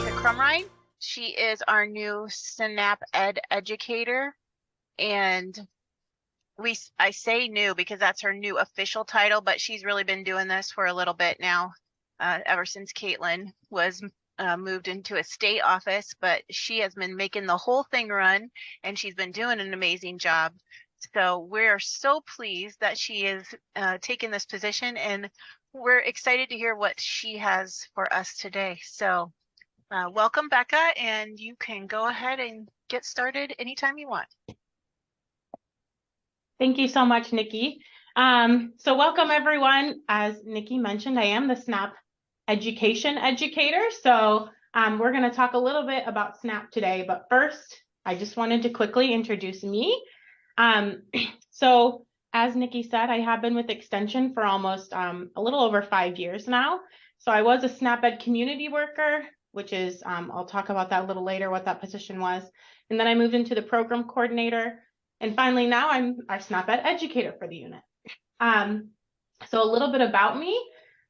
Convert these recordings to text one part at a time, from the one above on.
Rebecca Crumrine. She is our new SNAP Ed educator, and I say new because that's her new official title, but she's really been doing this for a little bit now, ever since Caitlin was moved into a state office, but she has been making the whole thing run, and she's been doing an amazing job. So we're so pleased that she is taking this position, and we're excited to hear what she has for us today. So welcome, Becca, and you can go ahead and get started anytime you want. Thank you so much, Nikki. So welcome, everyone. As Nikki mentioned, I am the SNAP education educator. So we're going to talk a little bit about SNAP today. But first, I just wanted to quickly introduce me. So as Nikki said, I have been with Extension for almost a little over 5 years now. So I was a SNAP Ed community worker, which is, I'll talk about that a little later, what that position was. And then I moved into the program coordinator. And finally, now I'm our SNAP Ed educator for the unit. So a little bit about me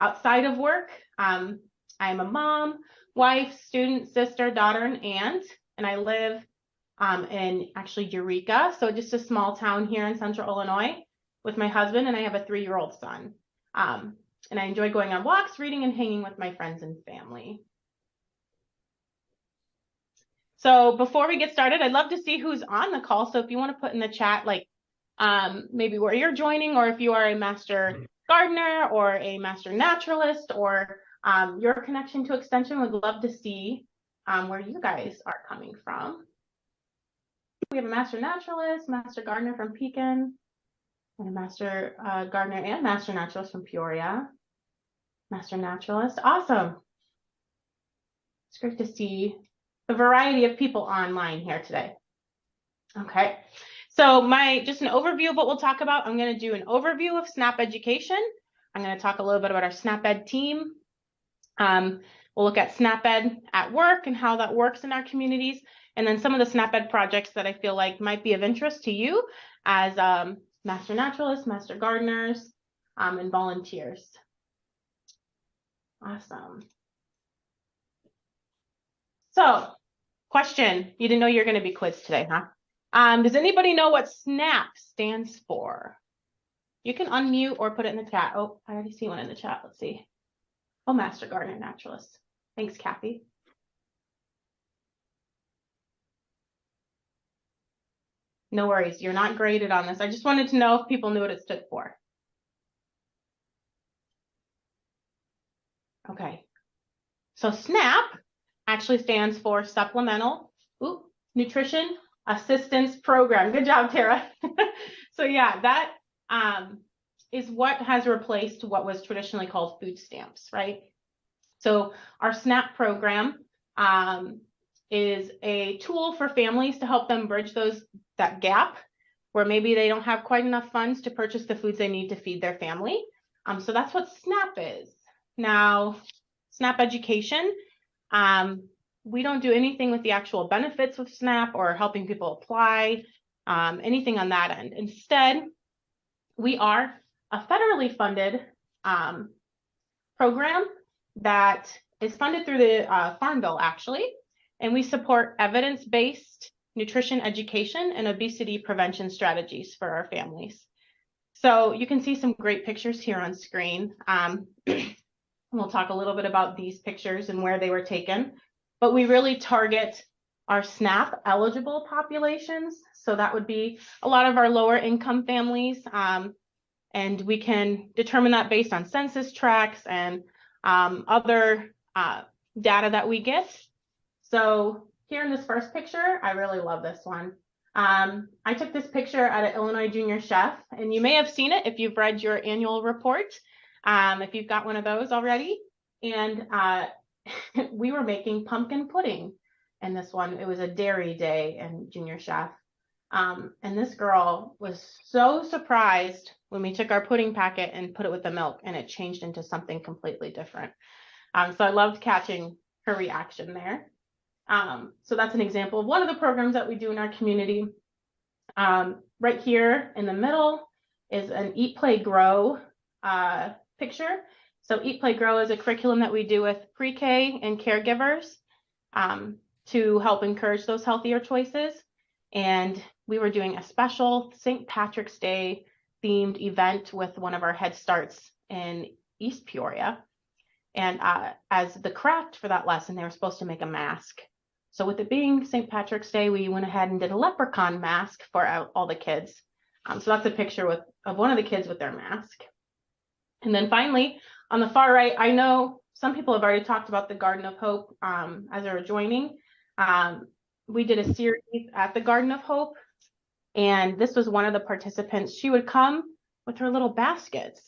outside of work. I'm a mom, wife, student, sister, daughter, and aunt. And I live in actually Eureka, so just a small town here in central Illinois with my husband, and I have a 3-year-old son. And I enjoy going on walks, reading, and hanging with my friends and family. So before we get started, I'd love to see who's on the call. So if you want to put in the chat, like maybe where you're joining, or if you are a master gardener or a master naturalist, or your connection to Extension, would love to see where you guys are coming from. We have a master naturalist, master gardener from Pekin, and a master gardener and master naturalist from Peoria. Master naturalist, awesome. It's great to see the variety of people online here today. Okay, so just an overview of what we'll talk about. I'm going to do an overview of SNAP education. I'm going to talk a little bit about our SNAP Ed team. We'll look at SNAP Ed at work and how that works in our communities, and then some of the SNAP Ed projects that I feel like might be of interest to you as master naturalists, master gardeners, and volunteers. Awesome. So, question, you didn't know you're going to be quizzed today, huh? Does anybody know what SNAP stands for? You can unmute or put it in the chat. Oh, I already see one in the chat. Let's see. Oh, master gardener naturalist. Thanks, Kathy. No worries, you're not graded on this. I just wanted to know if people knew what it stood for. Okay, so SNAP actually stands for Supplemental Nutrition Assistance Program. Good job, Tara. So yeah, that is what has replaced what was traditionally called food stamps, right? So our SNAP program is a tool for families to help them bridge that gap where maybe they don't have quite enough funds to purchase the foods they need to feed their family. So that's what SNAP is. Now, SNAP education, we don't do anything with the actual benefits of SNAP or helping people apply, anything on that end. Instead, we are a federally funded program that is funded through the Farm Bill, actually, and we support evidence-based nutrition education and obesity prevention strategies for our families. So you can see some great pictures here on screen. We'll talk a little bit about these pictures and where they were taken, but we really target our SNAP eligible populations. So that would be a lot of our lower income families. And we can determine that based on census tracts and other data that we get. So here in this first picture, I really love this one. I took this picture at an Illinois Junior Chef, and you may have seen it if you've read your annual report, if you've got one of those already. And we were making pumpkin pudding in this one. It was a dairy day in Junior Chef. And this girl was so surprised when we took our pudding packet and put it with the milk, and it changed into something completely different. So I loved catching her reaction there. So that's an example of one of the programs that we do in our community. Right here in the middle is an Eat.Play.Grow picture. So Eat.Play.Grow is a curriculum that we do with pre-K and caregivers. to help encourage those healthier choices. And we were doing a special St. Patrick's Day themed event with one of our Head Starts in East Peoria. And as the craft for that lesson, they were supposed to make a mask. So with it being St. Patrick's Day, we went ahead and did a leprechaun mask for all the kids. So that's a picture of one of the kids with their mask. And then finally, on the far right, I know some people have already talked about the Garden of Hope as they were joining. We did a series at the Garden of Hope, and this was one of the participants. She would come with her little baskets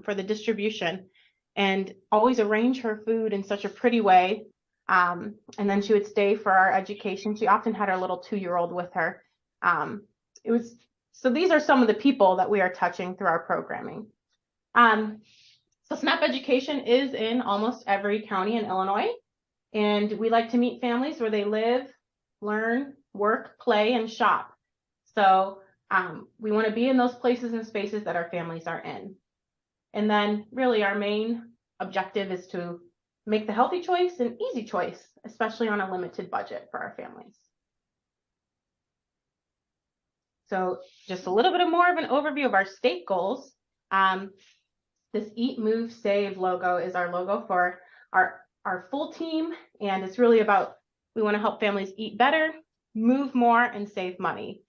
for the distribution and always arrange her food in such a pretty way. And then she would stay for our education. She often had her little 2-year-old with her. So these are some of the people that we are touching through our programming. So SNAP education is in almost every county in Illinois, and we like to meet families where they live, learn, work, play, and shop. So we want to be in those places and spaces that our families are in. And then really our main objective is to make the healthy choice an easy choice, especially on a limited budget for our families. So just a little bit more of an overview of our state goals. This Eat, Move, Save logo is our logo for our full team, and it's really about, we want to help families eat better, move more, and save money.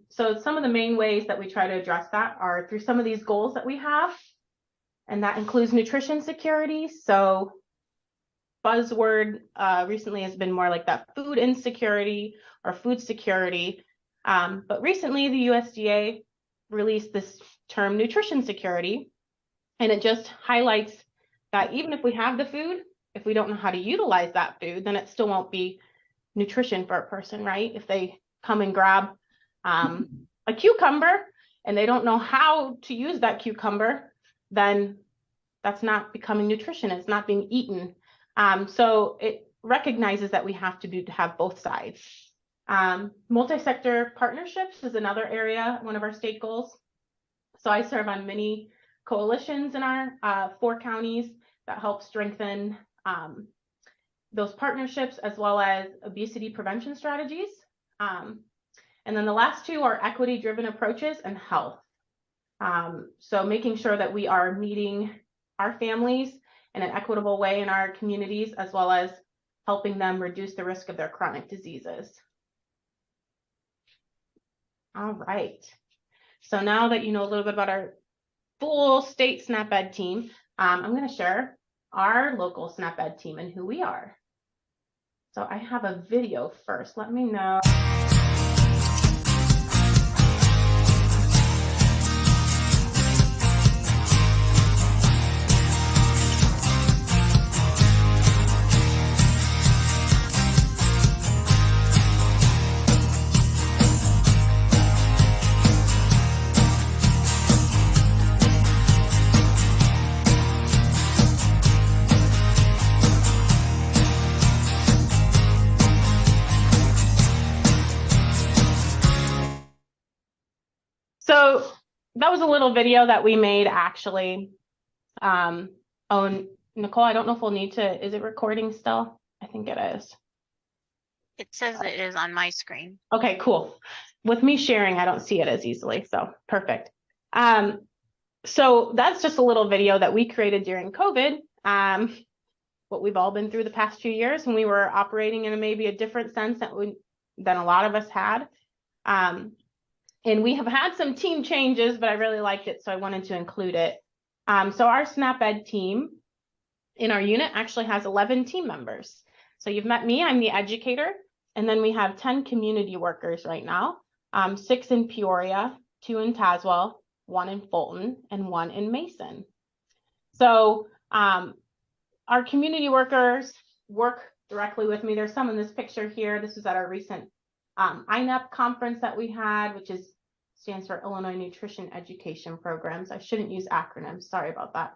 So some of the main ways that we try to address that are through some of these goals that we have, and that includes nutrition security. So buzzword recently has been more like that food insecurity or food security. But recently the USDA released this term nutrition security, and it just highlights that even if we have the food, if we don't know how to utilize that food, then it still won't be nutrition for a person, right? If they come and grab a cucumber and they don't know how to use that cucumber, then that's not becoming nutrition. It's not being eaten. So it recognizes that we have to have both sides. Multi-sector partnerships is another area, one of our state goals. So I serve on many coalitions in our 4 counties that help strengthen those partnerships, as well as obesity prevention strategies. And then the last 2 are equity-driven approaches and health. So making sure that we are meeting our families in an equitable way in our communities, as well as helping them reduce the risk of their chronic diseases. All right. So now that you know a little bit about our full state SNAP Ed team, I'm going to share our local SNAP Ed team and who we are. So I have a video first. Let me know. So that was a little video that we made actually. Oh, Nicole, I don't know if we'll need to, is it recording still? I think it is. It says it is on my screen. Okay, cool. With me sharing, I don't see it as easily, so perfect. So that's just a little video that we created during COVID, what we've all been through the past few years when we were operating in maybe a different sense than a lot of us had. And we have had some team changes, but I really liked it, so I wanted to include it. So our SNAP Ed team in our unit actually has 11 team members. So you've met me, I'm the educator, and then we have 10 community workers right now, 6 in Peoria, 2 in Tazewell, 1 in Fulton, and 1 in Mason. So our community workers work directly with me. There's some in this picture here. This is at our recent INEP conference that we had, which stands for Illinois Nutrition Education Programs. I shouldn't use acronyms, sorry about that.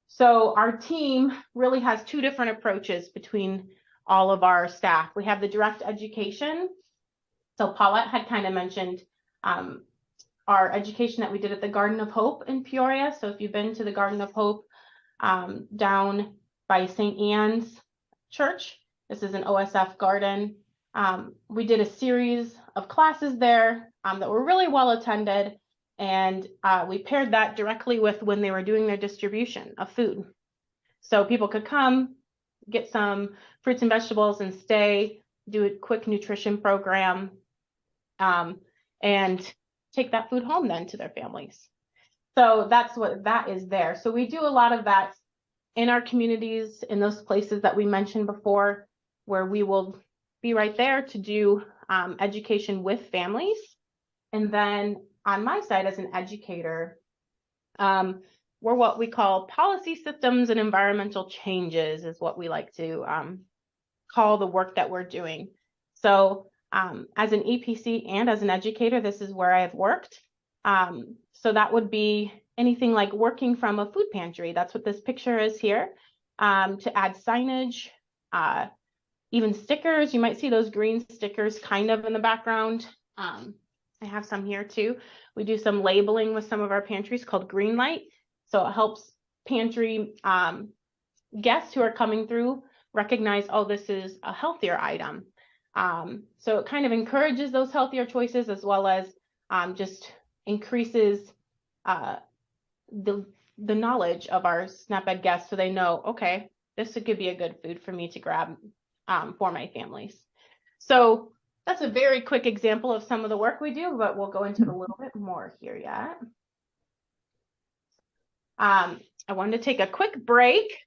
So our team really has 2 different approaches between all of our staff. We have the direct education. So Paulette had kind of mentioned our education that we did at the Garden of Hope in Peoria. So if you've been to the Garden of Hope down by St. Anne's, church. This is an OSF garden. We did a series of classes there that were really well attended, and we paired that directly with when they were doing their distribution of food. So people could come, get some fruits and vegetables and stay, do a quick nutrition program, and take that food home then to their families. So that's what that is there. So we do a lot of that in our communities, in those places that we mentioned before, where we will be right there to do education with families. And then on my side as an educator, we're what we call policy systems and environmental changes is what we like to call the work that we're doing. So as an EPC and as an educator, this is where I've worked. So that would be anything like working from a food pantry. That's what this picture is here. To add signage, even stickers. You might see those green stickers kind of in the background. I have some here too. We do some labeling with some of our pantries called green light. So it helps pantry guests who are coming through recognize, oh, this is a healthier item. So it kind of encourages those healthier choices, as well as just increases the knowledge of our SNAP-Ed guests, so they know, okay, this could be a good food for me to grab for my families. So that's a very quick example of some of the work we do, but we'll go into it a little bit more here yet. I wanted to take a quick break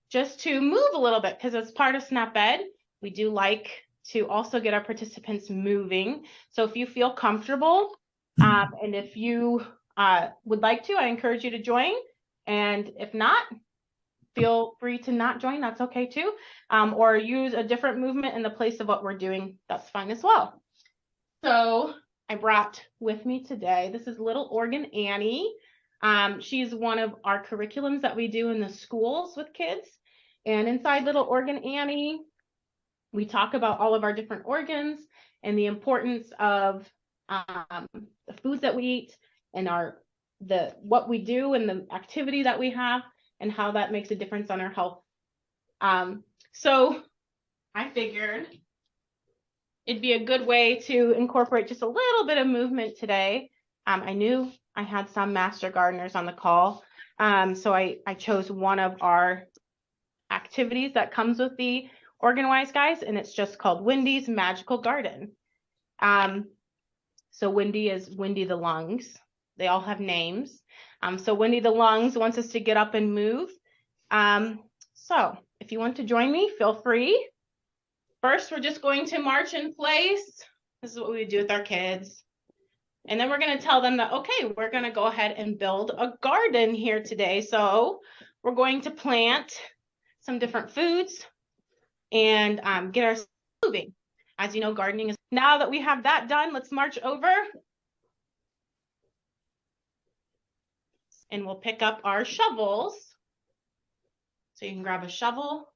just to move a little bit, because as part of SNAP-Ed, we do like to also get our participants moving. So if you feel comfortable and if you would like to, I encourage you to join. And if not, feel free to not join. That's okay too. Or use a different movement in the place of what we're doing. That's fine as well. So I brought with me today, this is Little Organ Annie. She's one of our curriculums that we do in the schools with kids. And inside Little Organ Annie, we talk about all of our different organs and the importance of the foods that we eat and what we do and the activity that we have and how that makes a difference on our health. So I figured it'd be a good way to incorporate just a little bit of movement today. I knew I had some master gardeners on the call. So I chose one of our activities that comes with the OrganWise guys, and it's just called Wendy's Magical Garden. So Wendy is Wendy the Lungs. They all have names. So Wendy the Lungs wants us to get up and move. So if you want to join me, feel free. First, we're just going to march in place. This is what we do with our kids. And then we're going to tell them that, okay, we're going to go ahead and build a garden here today. So we're going to plant some different foods and get ourselves moving. As you know, gardening is, now that we have that done, let's march over. And we'll pick up our shovels. So you can grab a shovel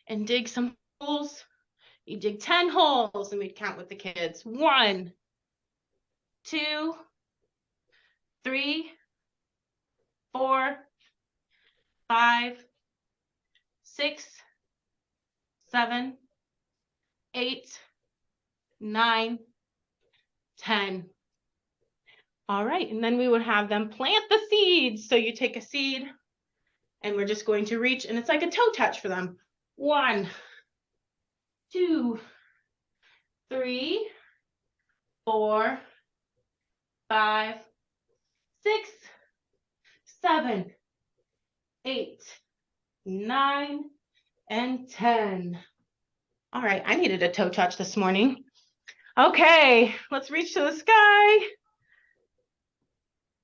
and dig some holes. You dig 10 holes, and we count with the kids. 1, 2, 3, 4, 5, 6, 7, 8, 9, 10. All right, and then we would have them plant the seeds. So you take a seed, and we're just going to reach, and it's like a toe touch for them. 1, 2, 3, 4, 5, 6, 7, 8, 9, and 10. All right, I needed a toe touch this morning. Okay, let's reach to the sky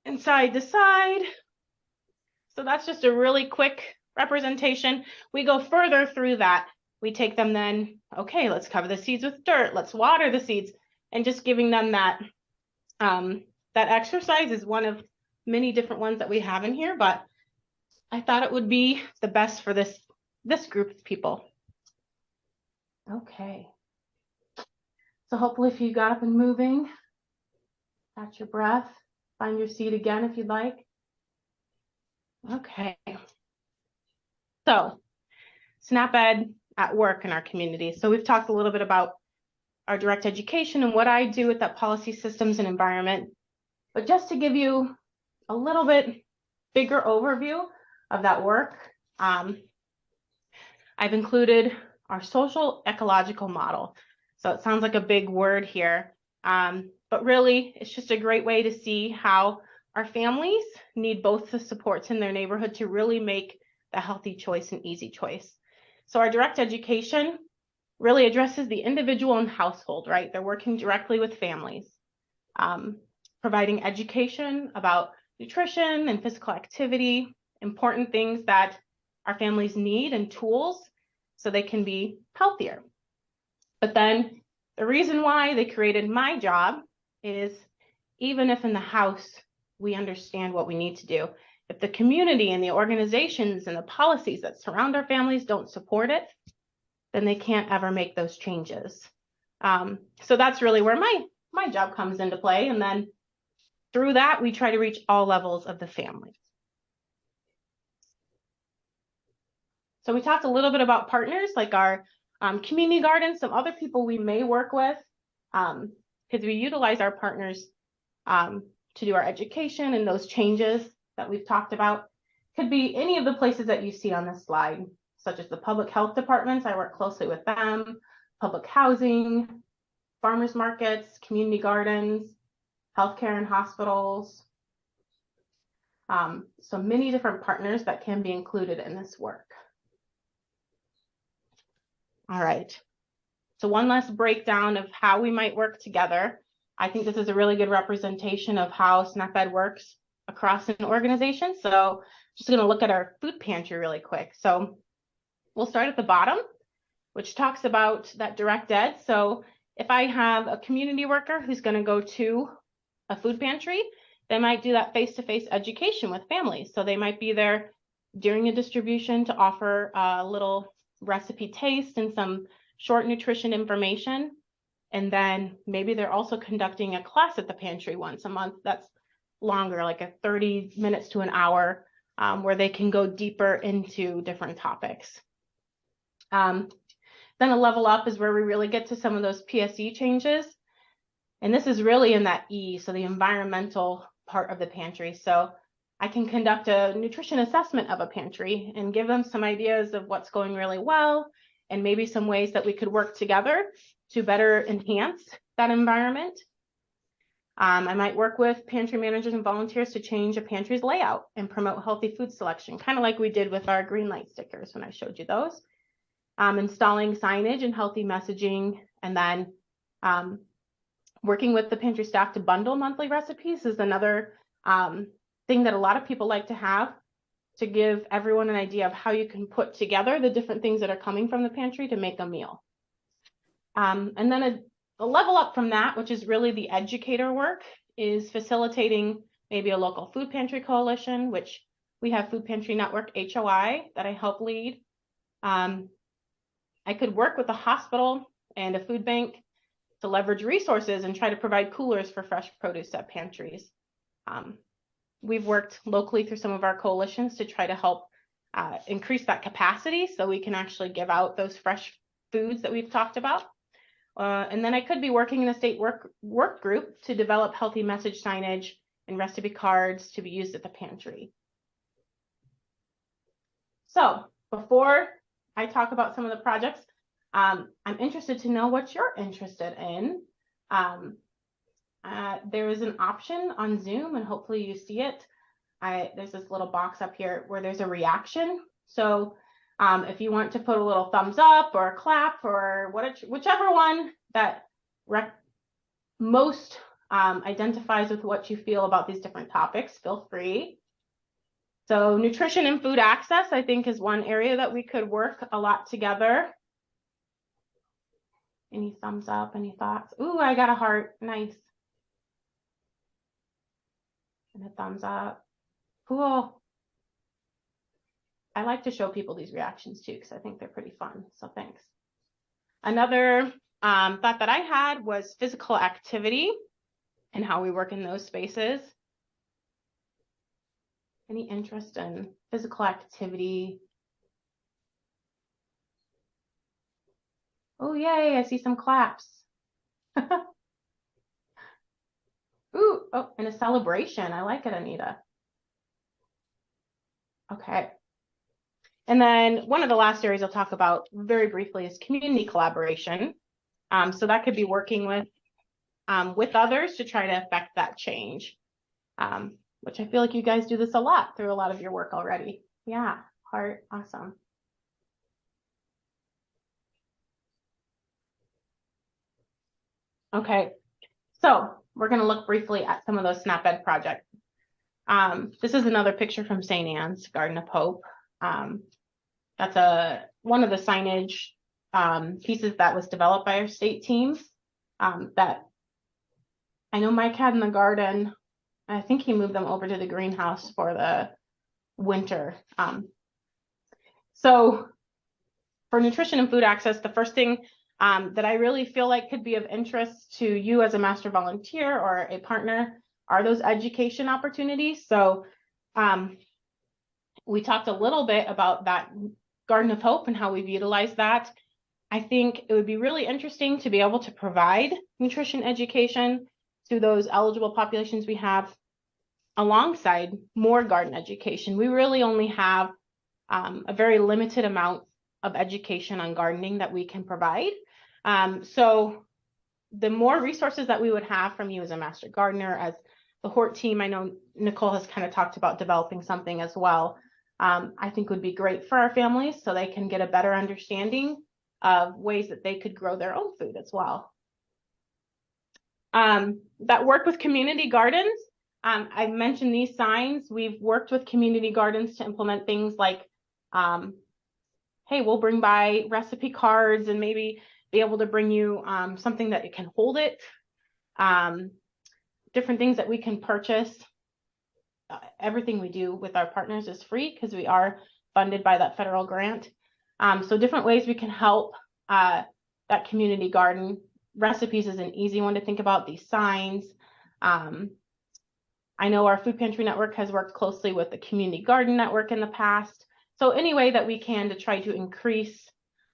and side to side. So that's just a really quick representation. We go further through that. We take them then, okay, let's cover the seeds with dirt. Let's water the seeds, and just giving them that. That exercise is one of many different ones that we have in here, but I thought it would be the best for this group of people. Okay. So hopefully if you got up and moving, catch your breath, find your seat again if you'd like. Okay. So SNAP-Ed at work in our community. So we've talked a little bit about our direct education and what I do with that policy, systems, and environment. But just to give you a little bit bigger overview of that work, I've included our social ecological model. So it sounds like a big word here, but really it's just a great way to see how our families need both the supports in their neighborhood to really make the healthy choice an easy choice. So our direct education really addresses the individual and household, right? They're working directly with families, providing education about nutrition and physical activity, important things that our families need and tools so they can be healthier. But then the reason why they created my job is even if in the house we understand what we need to do, if the community and the organizations and the policies that surround our families don't support it, then they can't ever make those changes. So that's really where my job comes into play. And then through that, we try to reach all levels of the family. So we talked a little bit about partners like our community gardens, some other people we may work with, because we utilize our partners to do our education and those changes that we've talked about. Could be any of the places that you see on this slide, such as the public health departments. I work closely with them, public housing, farmers markets, community gardens, healthcare and hospitals. So many different partners that can be included in this work. All right, so one last breakdown of how we might work together. I think this is a really good representation of how SNAP-Ed works across an organization. So just gonna look at our food pantry really quick. So we'll start at the bottom, which talks about that direct ed. So if I have a community worker who's gonna go to a food pantry, they might do that face-to-face education with families. So they might be there during a distribution to offer a little recipe taste and some short nutrition information. And then maybe they're also conducting a class at the pantry once a month that's longer, like a 30 minutes to an hour, where they can go deeper into different topics. Then a level up is where we really get to some of those PSE changes. And this is really in that E, so the environmental part of the pantry. So I can conduct a nutrition assessment of a pantry and give them some ideas of what's going really well and maybe some ways that we could work together to better enhance that environment. I might work with pantry managers and volunteers to change a pantry's layout and promote healthy food selection, kind of like we did with our green light stickers when I showed you those. Installing signage and healthy messaging, and then working with the pantry staff to bundle monthly recipes is another thing that a lot of people like to have, to give everyone an idea of how you can put together the different things that are coming from the pantry to make a meal. And then a level up from that, which is really the educator work, is facilitating maybe a local food pantry coalition, which we have Food Pantry Network, HOI, that I help lead. I could work with a hospital and a food bank to leverage resources and try to provide coolers for fresh produce at pantries. We've worked locally through some of our coalitions to try to help increase that capacity so we can actually give out those fresh foods that we've talked about. And then I could be working in a state work group to develop healthy message signage and recipe cards to be used at the pantry. So before I talk about some of the projects, I'm interested to know what you're interested in. There is an option on Zoom, and hopefully you see it. There's this little box up here where there's a reaction. So if you want to put a little thumbs up or a clap or whichever one that most identifies with what you feel about these different topics, feel free. So nutrition and food access, I think, is one area that we could work a lot together. Any thumbs up, any thoughts? Ooh, I got a heart, nice. And a thumbs up, cool. I like to show people these reactions too, because I think they're pretty fun, so thanks. Another thought that I had was physical activity and how we work in those spaces. Any interest in physical activity? Oh, yay, I see some claps. Ooh, oh, and a celebration. I like it, Anita. Okay. And then one of the last areas I'll talk about very briefly is community collaboration. So that could be working with others to try to affect that change, which I feel like you guys do this a lot through a lot of your work already. Yeah, heart, awesome. Okay, so we're going to look briefly at some of those SNAP-Ed projects. This is another picture from St. Anne's Garden of Hope. That's one of the signage pieces that was developed by our state team that I know Mike had in the garden. I think he moved them over to the greenhouse for the winter. So for nutrition and food access, the first thing that I really feel like could be of interest to you as a master volunteer or a partner are those education opportunities. So we talked a little bit about that Garden of Hope and how we've utilized that. I think it would be really interesting to be able to provide nutrition education to those eligible populations we have alongside more garden education. We really only have a very limited amount of education on gardening that we can provide. So the more resources that we would have from you as a master gardener, as the Hort team, I know Nicole has kind of talked about developing something as well, I think would be great for our families so they can get a better understanding of ways that they could grow their own food as well. That work with community gardens, I mentioned these signs. We've worked with community gardens to implement things like, hey, we'll bring by recipe cards and maybe be able to bring you something that it can hold it. Different things that we can purchase. Everything we do with our partners is free because we are funded by that federal grant. So different ways we can help that community garden. Recipes is an easy one to think about, these signs. I know our food pantry network has worked closely with the community garden network in the past. So any way that we can to try to increase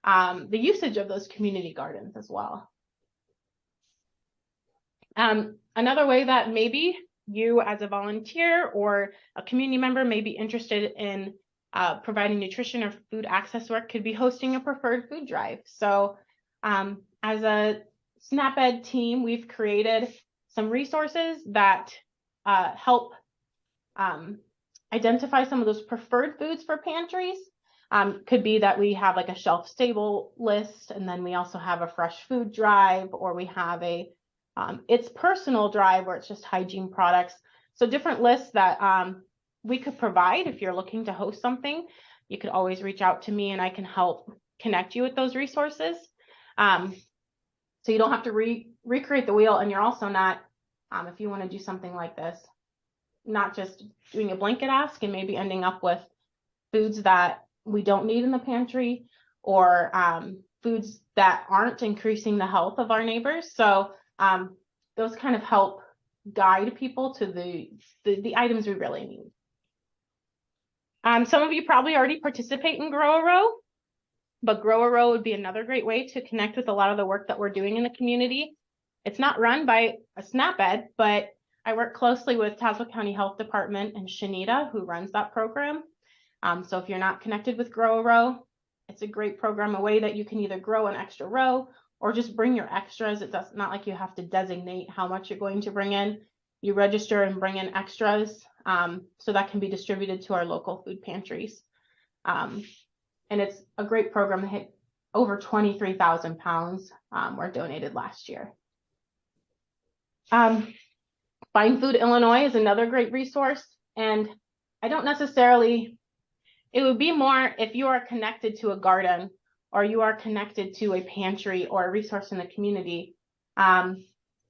the usage of those community gardens as well. Another way that maybe you as a volunteer or a community member may be interested in providing nutrition or food access work could be hosting a preferred food drive. So as a SNAP-Ed team, we've created some resources that help identify some of those preferred foods for pantries. Could be that we have like a shelf stable list, and then we also have a fresh food drive, or we have a it's personal drive where it's just hygiene products. So different lists that we could provide. If you're looking to host something, you could always reach out to me and I can help connect you with those resources. So you don't have to recreate the wheel, and you're also not, if you want to do something like this, not just doing a blanket ask and maybe ending up with foods that we don't need in the pantry, or foods that aren't increasing the health of our neighbors. So those kind of help guide people to the items we really need. Some of you probably already participate in Grow a Row, but Grow a Row would be another great way to connect with a lot of the work that we're doing in the community. It's not run by a SNAP-Ed, but I work closely with Tazewell County Health Department and Shanita, who runs that program. So if you're not connected with Grow a Row, it's a great program, a way that you can either grow an extra row or just bring your extras. It's not like you have to designate how much you're going to bring in. You register and bring in extras, so that can be distributed to our local food pantries. And it's a great program. That hit over 23,000 pounds were donated last year. Find Food Illinois is another great resource, and I don't necessarily, it would be more if you are connected to a garden or you are connected to a pantry or a resource in the community.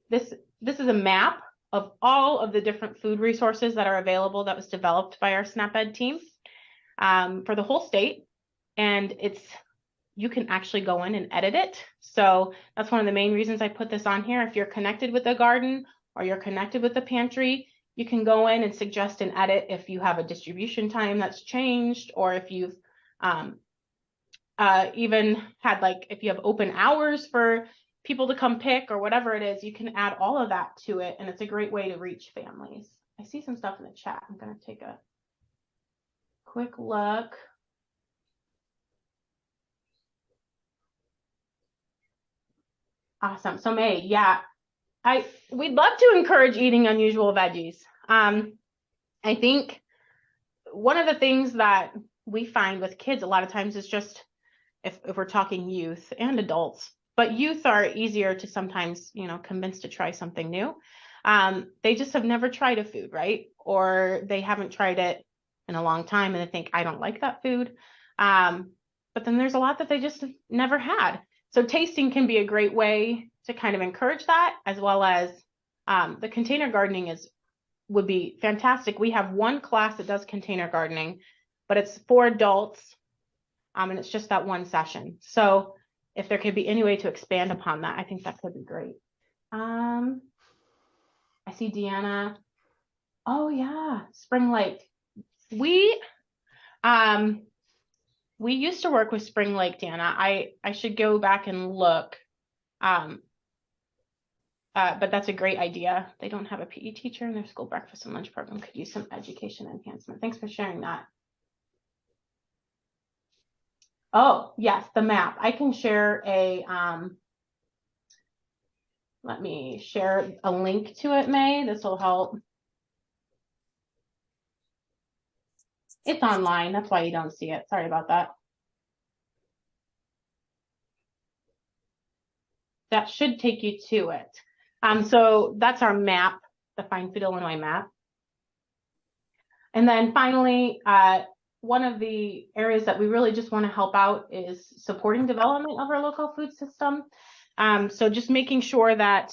This is a map of all of the different food resources that are available that was developed by our SNAP-Ed team for the whole state. And you can actually go in and edit it. So that's one of the main reasons I put this on here. If you're connected with a garden or you're connected with the pantry, you can go in and suggest and edit if you have a distribution time that's changed, or if you've even had like, if you have open hours for people to come pick or whatever it is, you can add all of that to it. And it's a great way to reach families. I see some stuff in the chat. I'm going to take a quick look. Awesome. So May, yeah, we'd love to encourage eating unusual veggies. I think one of the things that we find with kids a lot of times is just, if we're talking youth and adults, but youth are easier to sometimes, convince to try something new. They just have never tried a food, right? Or they haven't tried it in a long time and they think, I don't like that food. But then there's a lot that they just have never had. So tasting can be a great way to kind of encourage that, as well as the container gardening would be fantastic. We have one class that does container gardening, but it's for adults, and it's just that one session. So if there could be any way to expand upon that, I think that could be great. I see Deanna. Oh yeah, Spring Lake. We used to work with Spring Lake, Deanna. I should go back and look. But that's a great idea. They don't have a PE teacher in their school breakfast and lunch program. Could use some education enhancement. Thanks for sharing that. Oh, yes, the map. I can share let me share a link to it, May. This will help. It's online. That's why you don't see it. Sorry about that. That should take you to it. So that's our map, the Fine Food Illinois map. And then finally, one of the areas that we really just want to help out is supporting development of our local food system. So just making sure that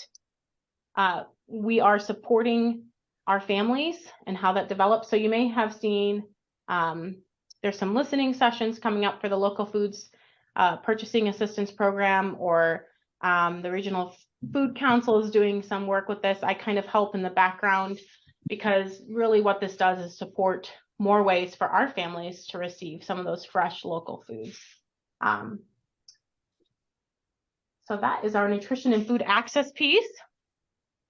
we are supporting our families and how that develops. So you may have seen there's some listening sessions coming up for the local foods purchasing assistance program, or the Regional Food Council is doing some work with this. I kind of help in the background, because really what this does is support more ways for our families to receive some of those fresh local foods. So that is our nutrition and food access piece.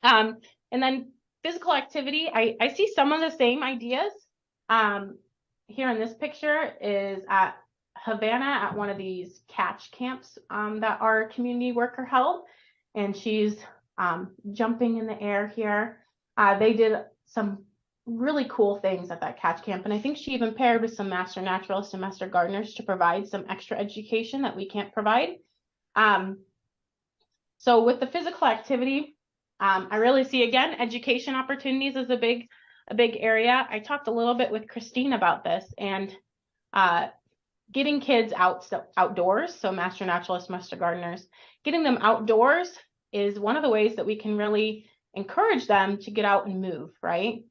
And then physical activity, I see some of the same ideas. Here in this picture is at Havana at one of these catch camps that our community worker held, and she's jumping in the air here. They did some really cool things at that catch camp, and I think she even paired with some master naturalists and master gardeners to provide some extra education that we can't provide. So with the physical activity, I really see, again, education opportunities is a big area. I talked a little bit with Christine about this, and getting kids outdoors, so master naturalists, master gardeners, getting them outdoors is one of the ways that we can really encourage them to get out and move, right?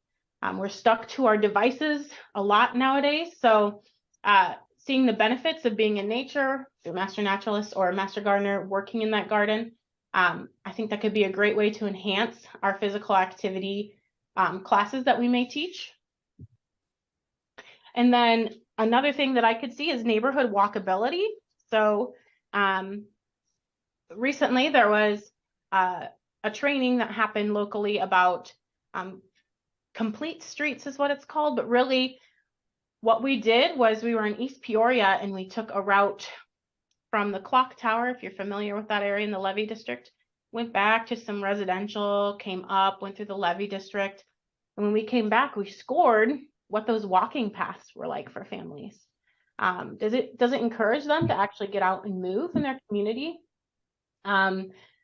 We're stuck to our devices a lot nowadays, so seeing the benefits of being in nature through master naturalist or a master gardener working in that garden, I think that could be a great way to enhance our physical activity classes that we may teach. And then another thing that I could see is neighborhood walkability. So recently there was a training that happened locally about complete streets is what it's called, but really what we did was we were in East Peoria and we took a route from the clock tower, if you're familiar with that area in the Levy district, went back to some residential, came up, went through the Levy district. And when we came back, we scored what those walking paths were like for families. Does it encourage them to actually get out and move in their community?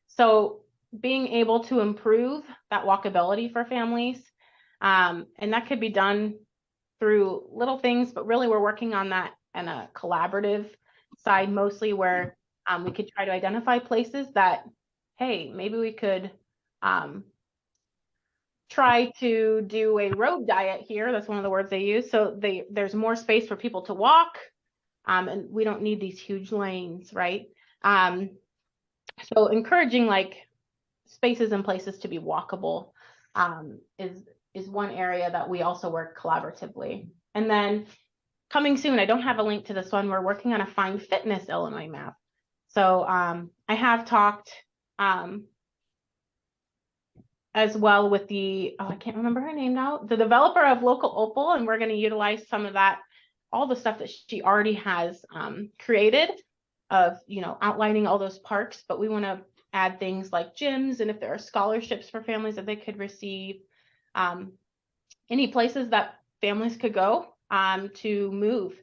So being able to improve that walkability for families, and that could be done through little things, but really we're working on that in a collaborative side mostly, where we could try to identify places that, hey, maybe we could try to do a road diet here. That's one of the words they use. So there's more space for people to walk, and we don't need these huge lanes, right? So encouraging like spaces and places to be walkable is one area that we also work collaboratively. And then coming soon, I don't have a link to this one. We're working on a Find Fitness Illinois map. So I have talked as well with the, I can't remember her name now, the developer of Local Opal, and we're going to utilize some of that, all the stuff that she already has created of, outlining all those parks, but we want to add things like gyms, and if there are scholarships for families that they could receive, any places that families could go to move.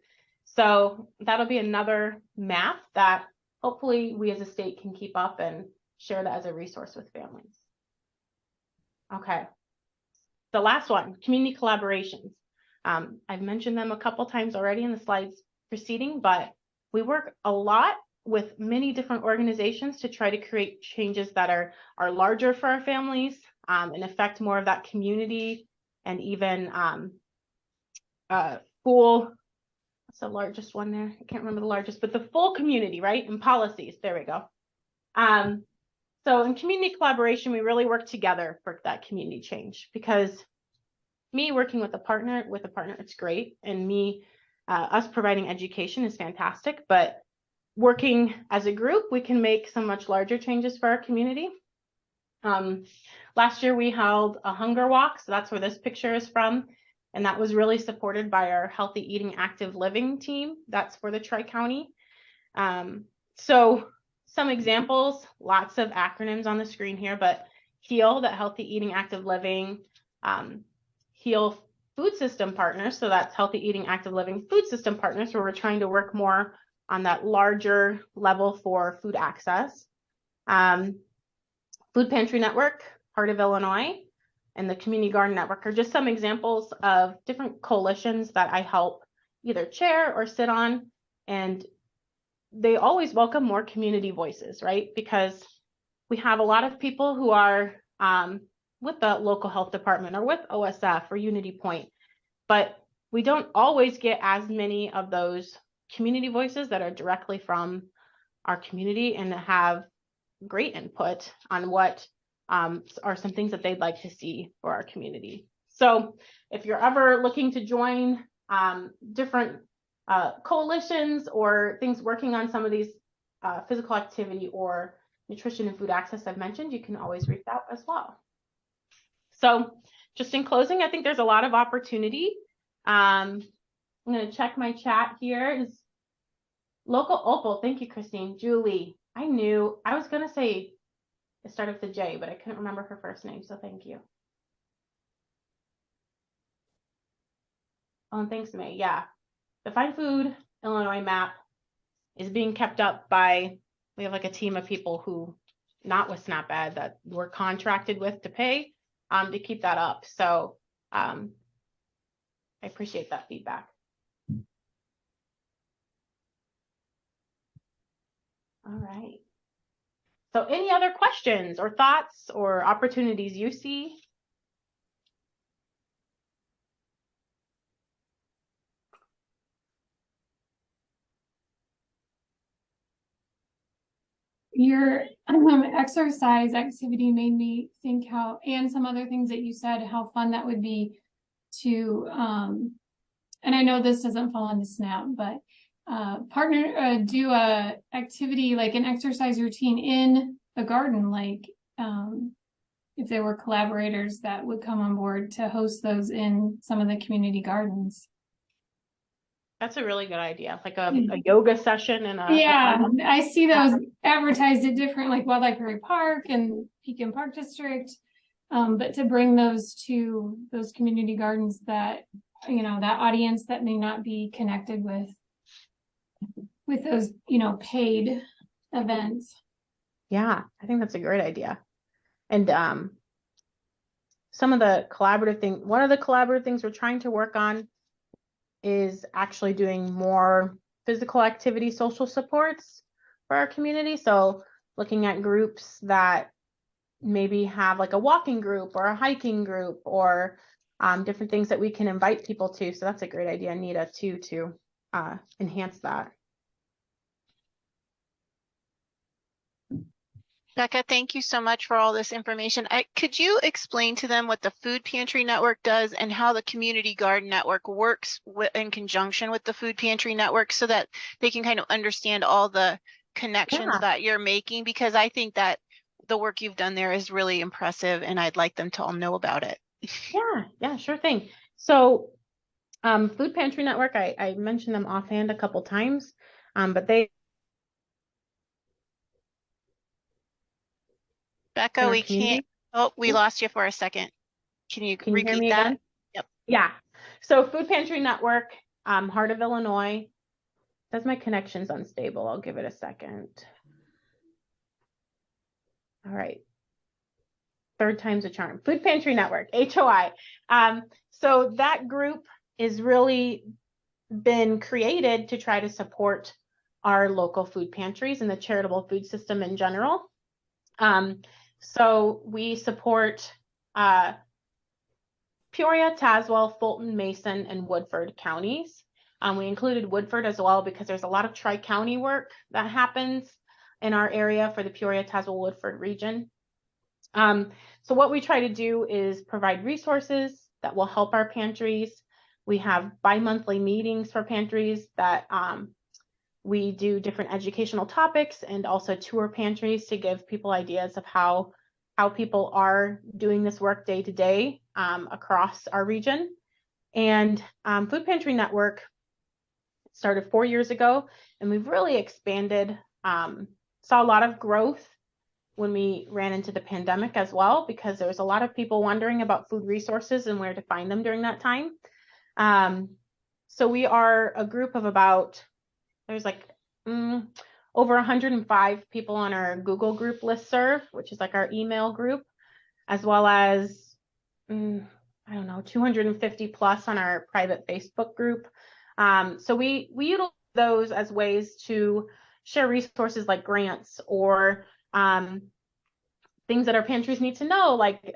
So that'll be another map that hopefully we as a state can keep up and share that as a resource with families. Okay, the last one, community collaborations. I've mentioned them a couple times already in the slides preceding, but we work a lot with many different organizations to try to create changes that are larger for our families and affect more of that community, and even full, what's the largest one there? I can't remember the largest, but the full community, right? And policies, there we go. So in community collaboration, we really work together for that community change, because me working with a partner, it's great. And us providing education is fantastic, but working as a group, we can make some much larger changes for our community. Last year we held a hunger walk, so that's where this picture is from. And that was really supported by our Healthy Eating Active Living team. That's for the Tri-County. So some examples, lots of acronyms on the screen here, but HEAL, that Healthy Eating Active Living, HEAL Food System Partners, so that's Healthy Eating Active Living Food System Partners, where we're trying to work more on that larger level for food access. Food Pantry Network, Heart of Illinois, and the Community Garden Network are just some examples of different coalitions that I help either chair or sit on, and they always welcome more community voices, right? Because we have a lot of people who are with the local health department or with OSF or Unity Point, but we don't always get as many of those community voices that are directly from our community and have great input on what are some things that they'd like to see for our community. So if you're ever looking to join different coalitions or things working on some of these physical activity or nutrition and food access I've mentioned, you can always reach out as well. So just in closing, I think there's a lot of opportunity. I'm going to check my chat here. Is Local Opal, thank you, Christine. Julie, I was going to say it started with a J, but I couldn't remember her first name, so thank you. Oh, and thanks, May. Yeah, the Find Food Illinois map is being kept up by, we have like a team of people who, not with SNAP-Ed, that we're contracted with to pay to keep that up. So I appreciate that feedback. All right. So any other questions or thoughts or opportunities you see? Your exercise activity made me think how, and some other things that you said, how fun that would be to, and I know this doesn't fall into SNAP, but do a activity like an exercise routine in the garden, like if there were collaborators that would come on board to host those in some of the community gardens. That's a really good idea, like a yoga session and I see those advertised at different, like Wildlife Prairie Park and Pekin Park District, but to bring those to those community gardens that, that audience that may not be connected with those, paid events. Yeah, I think that's a great idea. And some of the collaborative things, one of the collaborative things we're trying to work on is actually doing more physical activity, social supports for our community. So looking at groups that maybe have like a walking group or a hiking group or different things that we can invite people to. So that's a great idea, Anita, too, to enhance that. Becca, thank you so much for all this information. Could you explain to them what the Food Pantry Network does and how the Community Garden Network works in conjunction with the Food Pantry Network so that they can kind of understand all the connections Yeah. that you're making? Because I think that the work you've done there is really impressive and I'd like them to all know about it. Yeah, sure thing. So Food Pantry Network, I mentioned them offhand a couple times, but they Becca, in our we community. can't. Oh, we Ooh, lost you for a second. Can you can you hear repeat me that? again? Yep. Yeah. So Food Pantry Network, Heart of Illinois. Says my connection's unstable. I'll give it a second. All right. Third time's a charm. Food Pantry Network, HOI. So that group is really been created to try to support our local food pantries and the charitable food system in general. So we support Peoria, Tazewell, Fulton, Mason, and Woodford counties. We included Woodford as well because there's a lot of tri-county work that happens in our area for the Peoria, Tazewell, Woodford region. So what we try to do is provide resources that will help our pantries. We have bi-monthly meetings for pantries that we do different educational topics and also tour pantries to give people ideas of how people are doing this work day to day across our region. And Food Pantry Network started 4 years ago, and we've really expanded, saw a lot of growth when we ran into the pandemic as well, because there was a lot of people wondering about food resources and where to find them during that time. So we are a group of about, there's like over 105 people on our Google group listserv, which is like our email group, as well as, I don't know, 250 plus on our private Facebook group. So we utilize those as ways to share resources like grants or things that our pantries need to know, like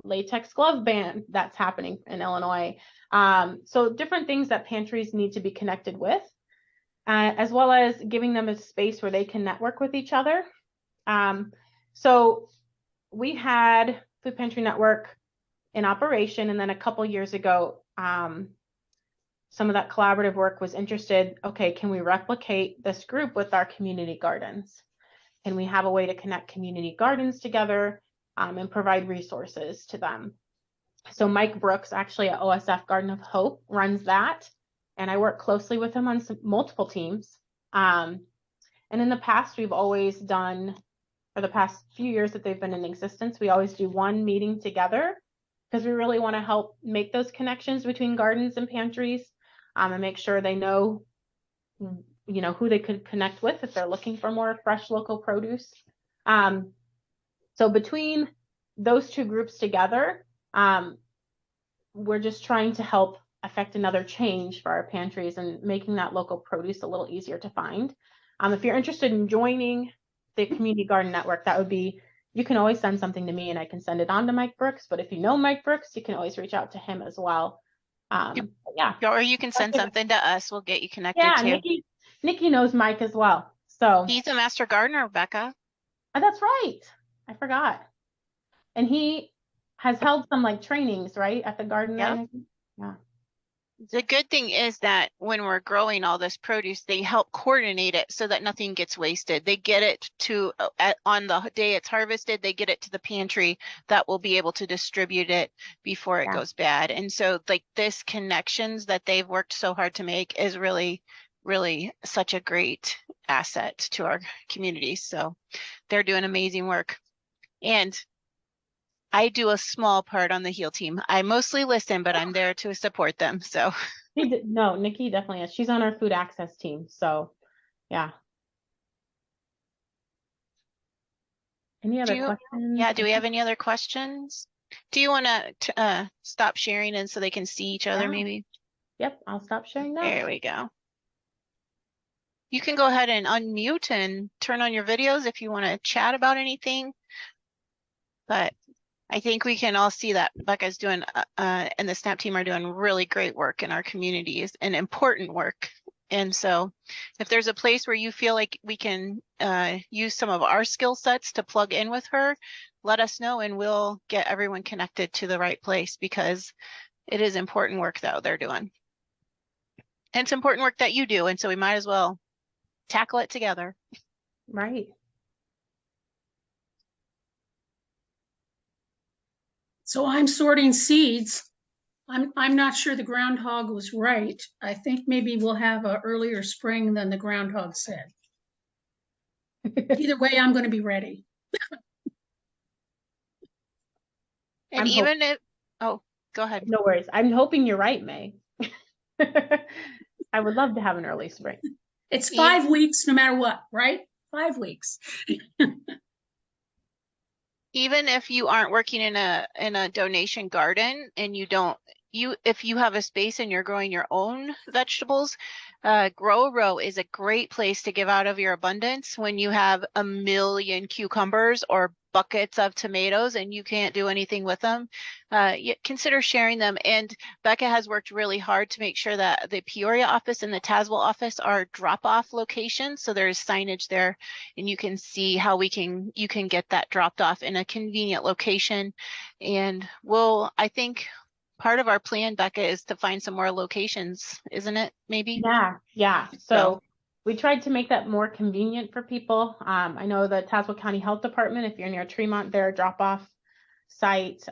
latex glove ban that's happening in Illinois. So different things that pantries need to be connected with, as well as giving them a space where they can network with each other. So we had Food Pantry Network in operation, and then a couple years ago, some of that collaborative work was interested, okay, can we replicate this group with our community gardens? Can we have a way to connect community gardens together and provide resources to them? So Mike Brooks, actually at OSF Garden of Hope, runs that. And I work closely with him on multiple teams. And in the past, we've always done, for the past few years that they've been in existence, we always do one meeting together because we really want to help make those connections between gardens and pantries and make sure they know who they could connect with if they're looking for more fresh local produce. So between those two groups together, we're just trying to help affect another change for our pantries and making that local produce a little easier to find. If you're interested in joining the Community Garden Network, that would be, you can always send something to me and I can send it on to Mike Brooks. But if you know Mike Brooks, you can always reach out to him as well. Yeah. Or you can send something to us. We'll get you connected Yeah, too. Nikki knows Mike as well. So He's a master gardener, Becca. that's right. I forgot. And he has held some like trainings, right, at the garden. Yep. Yeah. The good thing is that when we're growing all this produce, they help coordinate it so that nothing gets wasted. They get it to, on the day it's harvested, they get it to the pantry that will be able to distribute it before it goes bad. And so like this connections that they've worked so hard to make is really, really such a great asset to our community. So they're doing amazing work. And I do a small part on the HEAL team. I mostly listen, but I'm there to support them. So No, Nikki definitely is. She's on our food access team. So yeah. Any other questions? Yeah, do we have any other questions? Do you want to stop sharing and so they can see each other maybe? Yep, I'll stop sharing now. There we go. You can go ahead and unmute and turn on your videos if you want to chat about anything. But I think we can all see that Becca's doing and the SNAP team are doing really great work in our communities and important work. And so if there's a place where you feel like we can use some of our skill sets to plug in with her, let us know and we'll get everyone connected to the right place, because it is important work that they're doing. And it's important work that you do. And so we might as well tackle it together. Right. So I'm sorting seeds. I'm not sure the groundhog was right. I think maybe we'll have an earlier spring than the groundhog said. Either way, I'm going to be ready. And even if, oh, go ahead. No worries. I'm hoping you're right, May. I would love to have an early spring. It's 5 weeks no matter what, right? 5 weeks. Even if you aren't working in a donation garden and if you have a space and you're growing your own vegetables, Grow Row is a great place to give out of your abundance when you have a million cucumbers or buckets of tomatoes and you can't do anything with them. Consider sharing them. And Becca has worked really hard to make sure that the Peoria office and the Tazewell office are drop-off locations. So there's signage there and you can see how you can get that dropped off in a convenient location. And I think part of our plan, Becca, is to find some more locations, isn't it? Maybe? Yeah. So we tried to make that more convenient for people. I know the Tazewell County Health Department, if you're near Tremont, they're a drop-off site.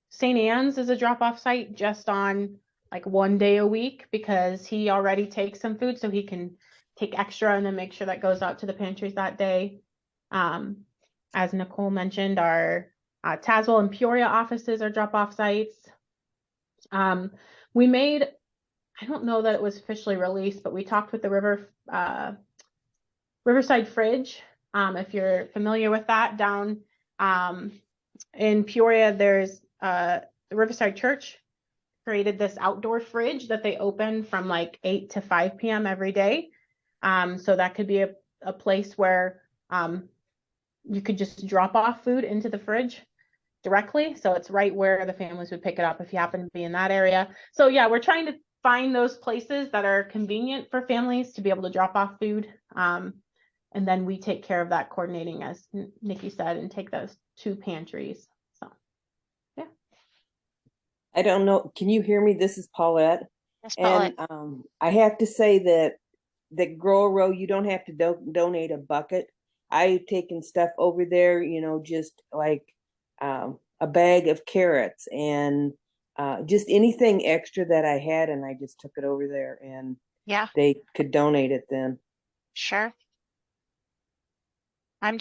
St. Anne's is a drop-off site just on like 1 day a week, because he already takes some food, so he can take extra and then make sure that goes out to the pantries that day. As Nicole mentioned, our Tazewell and Peoria offices are drop-off sites. We made, I don't know that it was officially released, but we talked with the Riverside Fridge. If you're familiar with that, down in Peoria, there's the Riverside Church created this outdoor fridge that they open from like 8 to 5 p.m. every day. So that could be a place where you could just drop off food into the fridge directly. So it's right where the families would pick it up if you happen to be in that area. So yeah, we're trying to find those places that are convenient for families to be able to drop off food. And then we take care of that coordinating, as Nikki said, and take those to pantries. So yeah. I don't know. Can you hear me? This is Paulette. Yes, Paulette. And I have to say that Grow Row, you don't have to donate a bucket. I've taken stuff over there, just like a bag of carrots and just anything extra that I had, and I just took it over there, and Yeah, they could donate it then. sure. I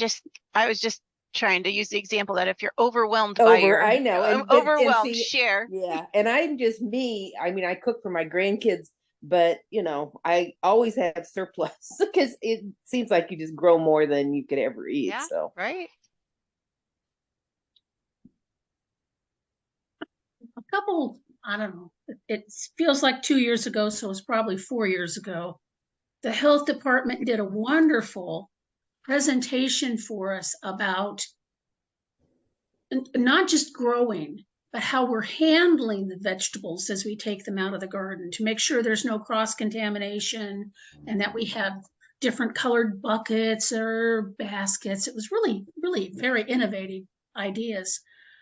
was just trying to use the example that if you're overwhelmed by I know, overwhelmed, share. Yeah, and I'm just me. I mean, I cook for my grandkids, but I always have surplus because it seems like you just grow more than you could ever eat. Yeah, so right. A couple, I don't know, it feels like 2 years ago, so it's probably 4 years ago. The health department did a wonderful presentation for us about not just growing, but how we're handling the vegetables as we take them out of the garden to make sure there's no cross-contamination and that we have different colored buckets or baskets. It was really, really very innovative ideas.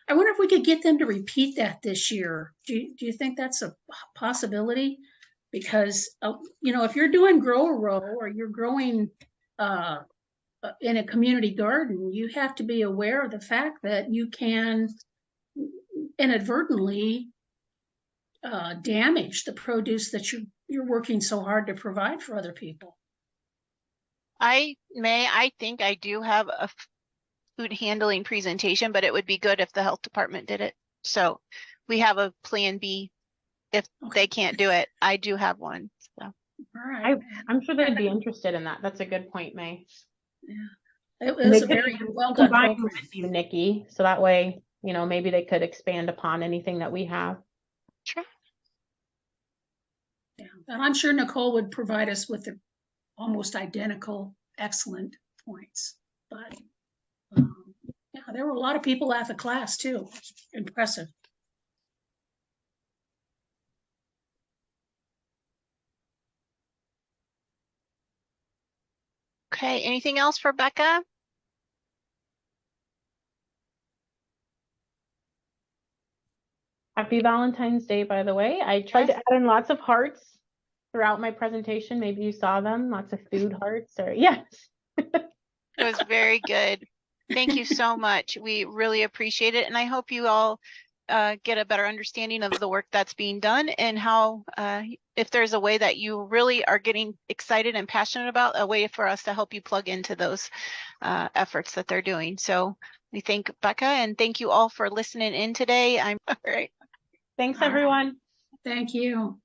I wonder if we could get them to repeat that this year. Do you think that's a possibility? Because, if you're doing Grow a Row or you're growing in a community garden, you have to be aware of the fact that you can inadvertently damage the produce that you're working so hard to provide for other people. I think I do have a food handling presentation, but it would be good if the health department did it. So we have a plan B if they can't do it. I do have one. So. All right. I'm sure they'd be interested in that. That's a good point, May. Yeah, it was a very well done program with you, Nikki. So that way, maybe they could expand upon anything that we have. Sure. Yeah, and I'm sure Nicole would provide us with the almost identical, excellent points. But yeah, there were a lot of people at the class too. Impressive. Okay, anything else for Becca? Happy Valentine's Day, by the way. I tried to add in lots of hearts throughout my presentation. Maybe you saw them, lots of food hearts or yes. It was very good. Thank you so much. We really appreciate it. And I hope you all get a better understanding of the work that's being done and how, if there's a way that you really are getting excited and passionate about, a way for us to help you plug into those efforts that they're doing. So we thank Becca and thank you all for listening in today. I'm all right. Thanks, everyone. Thank you.